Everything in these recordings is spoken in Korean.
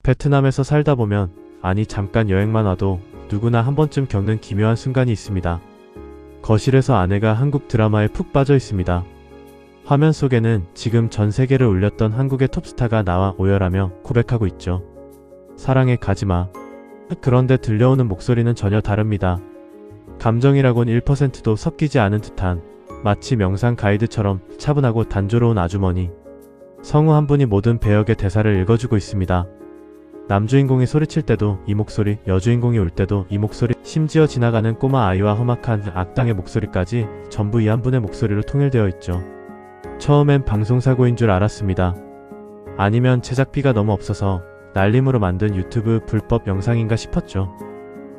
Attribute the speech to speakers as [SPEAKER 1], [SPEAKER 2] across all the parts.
[SPEAKER 1] 베트남에서 살다 보면, 아니 잠깐 여행만 와도 누구나 한 번쯤 겪는 기묘한 순간이 있습니다. 거실에서 아내가 한국 드라마에 푹 빠져 있습니다. 화면 속에는 지금 전 세계를 울렸던 한국의 톱스타가 나와 오열하며 고백하고 있죠. 사랑해 가지마. 그런데 들려오는 목소리는 전혀 다릅니다. 감정이라곤 1%도 섞이지 않은 듯한, 마치 명상 가이드처럼 차분하고 단조로운 아주머니. 성우 한 분이 모든 배역의 대사를 읽어주고 있습니다. 남주인공이 소리칠 때도 이 목소리, 여주인공이 울 때도 이 목소리, 심지어 지나가는 꼬마 아이와 험악한 악당의 목소리까지 전부 이 한 분의 목소리로 통일되어 있죠. 처음엔 방송사고인 줄 알았습니다. 아니면 제작비가 너무 없어서 날림으로 만든 유튜브 불법 영상인가 싶었죠.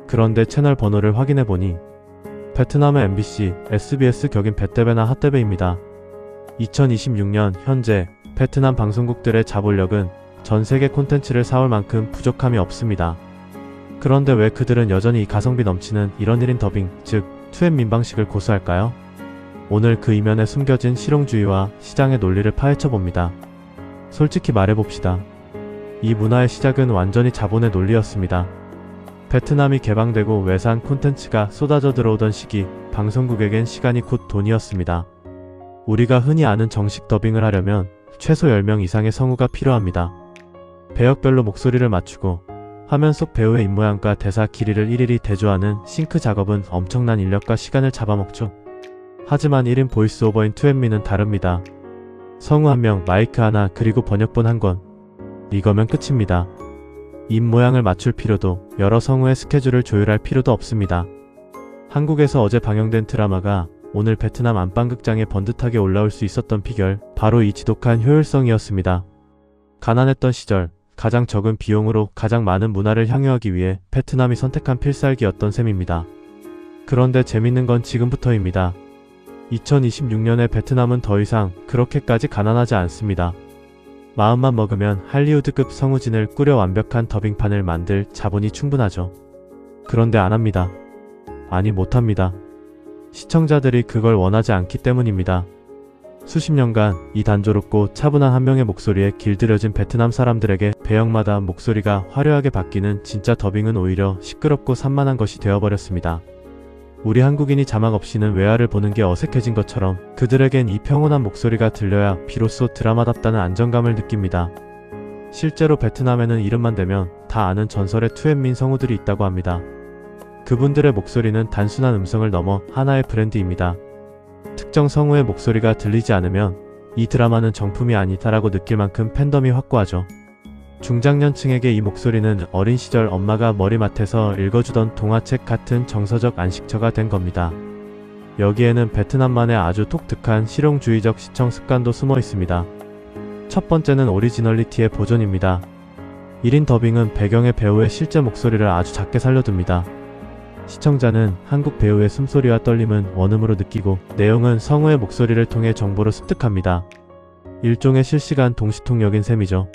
[SPEAKER 1] 그런데 채널 번호를 확인해보니 베트남의 MBC, SBS 격인 베테베나 핫테베입니다. 2026년 현재 베트남 방송국들의 자본력은 전 세계 콘텐츠를 사올 만큼 부족함이 없습니다. 그런데 왜 그들은 여전히 이 가성비 넘치는 이런 1인 더빙, 즉 2M 민방식을 고수할까요? 오늘 그 이면에 숨겨진 실용주의와 시장의 논리를 파헤쳐봅니다. 솔직히 말해봅시다. 이 문화의 시작은 완전히 자본의 논리였습니다. 베트남이 개방되고 외산 콘텐츠가 쏟아져 들어오던 시기, 방송국에겐 시간이 곧 돈이었습니다. 우리가 흔히 아는 정식 더빙을 하려면 최소 10명 이상의 성우가 필요합니다. 배역별로 목소리를 맞추고 화면 속 배우의 입모양과 대사 길이를 일일이 대조하는 싱크 작업은 엄청난 인력과 시간을 잡아먹죠. 하지만 1인 보이스오버인 2MM은 다릅니다. 성우 1명, 마이크 하나, 그리고 번역본 1권. 이거면 끝입니다. 입모양을 맞출 필요도, 여러 성우의 스케줄을 조율할 필요도 없습니다. 한국에서 어제 방영된 드라마가 오늘 베트남 안방극장에 번듯하게 올라올 수 있었던 비결, 바로 이 지독한 효율성이었습니다. 가난했던 시절, 가장 적은 비용으로 가장 많은 문화를 향유하기 위해 베트남이 선택한 필살기였던 셈입니다. 그런데 재밌는 건 지금부터입니다. 2026년의 베트남은 더 이상 그렇게까지 가난하지 않습니다. 마음만 먹으면 할리우드급 성우진을 꾸려 완벽한 더빙판을 만들 자본이 충분하죠. 그런데 안합니다. 아니 못합니다. 시청자들이 그걸 원하지 않기 때문입니다. 수십 년간 이 단조롭고 차분한 한 명의 목소리에 길들여진 베트남 사람들에게 배역마다 목소리가 화려하게 바뀌는 진짜 더빙은 오히려 시끄럽고 산만한 것이 되어버렸습니다. 우리 한국인이 자막 없이는 외화를 보는 게 어색해진 것처럼 그들에겐 이 평온한 목소리가 들려야 비로소 드라마답다는 안정감을 느낍니다. 실제로 베트남에는 이름만 대면 다 아는 전설의 2M민 성우들이 있다고 합니다. 그분들의 목소리는 단순한 음성을 넘어 하나의 브랜드입니다. 특정 성우의 목소리가 들리지 않으면 이 드라마는 정품이 아니다라고 느낄 만큼 팬덤이 확고하죠. 중장년층에게 이 목소리는 어린 시절 엄마가 머리맡에서 읽어주던 동화책 같은 정서적 안식처가 된 겁니다. 여기에는 베트남만의 아주 독특한 실용주의적 시청 습관도 숨어 있습니다. 첫 번째는 오리지널리티의 보존입니다. 1인 더빙은 배경의 배우의 실제 목소리를 아주 작게 살려둡니다. 시청자는 한국 배우의 숨소리와 떨림은 원음으로 느끼고 내용은 성우의 목소리를 통해 정보로 습득합니다. 일종의 실시간 동시통역인 셈이죠.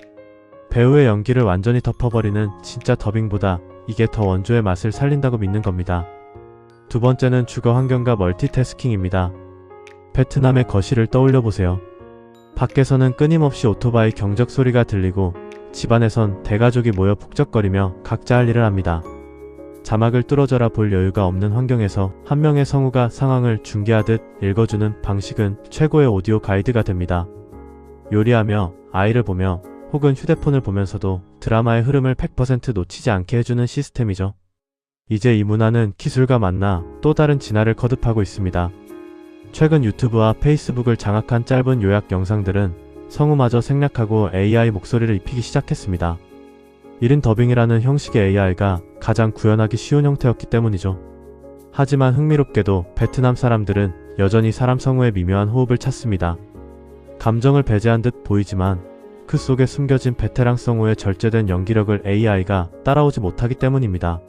[SPEAKER 1] 배우의 연기를 완전히 덮어버리는 진짜 더빙보다 이게 더 원조의 맛을 살린다고 믿는 겁니다. 두 번째는 주거 환경과 멀티태스킹입니다. 베트남의 거실을 떠올려보세요. 밖에서는 끊임없이 오토바이 경적 소리가 들리고 집안에선 대가족이 모여 북적거리며 각자 할 일을 합니다. 자막을 뚫어져라 볼 여유가 없는 환경에서 한 명의 성우가 상황을 중계하듯 읽어주는 방식은 최고의 오디오 가이드가 됩니다. 요리하며 아이를 보며 혹은 휴대폰을 보면서도 드라마의 흐름을 100% 놓치지 않게 해주는 시스템이죠. 이제 이 문화는 기술과 만나 또 다른 진화를 거듭하고 있습니다. 최근 유튜브와 페이스북을 장악한 짧은 요약 영상들은 성우마저 생략하고 AI 목소리를 입히기 시작했습니다. 1인 더빙이라는 형식의 AI가 가장 구현하기 쉬운 형태였기 때문이죠. 하지만 흥미롭게도 베트남 사람들은 여전히 사람 성우의 미묘한 호흡을 찾습니다. 감정을 배제한 듯 보이지만 그 속에 숨겨진 베테랑 성우의 절제된 연기력을 AI가 따라오지 못하기 때문입니다.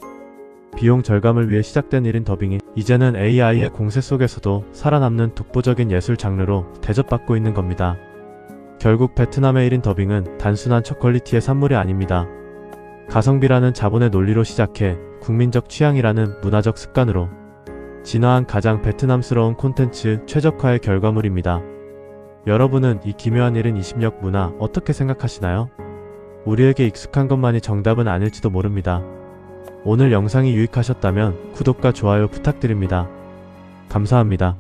[SPEAKER 1] 비용 절감을 위해 시작된 1인 더빙이 이제는 AI의 공세 속에서도 살아남는 독보적인 예술 장르로 대접받고 있는 겁니다. 결국 베트남의 1인 더빙은 단순한 초퀄리티의 산물이 아닙니다. 가성비라는 자본의 논리로 시작해 국민적 취향이라는 문화적 습관으로 진화한 가장 베트남스러운 콘텐츠 최적화의 결과물입니다. 여러분은 이 기묘한 1인 20역 문화 어떻게 생각하시나요? 우리에게 익숙한 것만이 정답은 아닐지도 모릅니다. 오늘 영상이 유익하셨다면 구독과 좋아요 부탁드립니다. 감사합니다.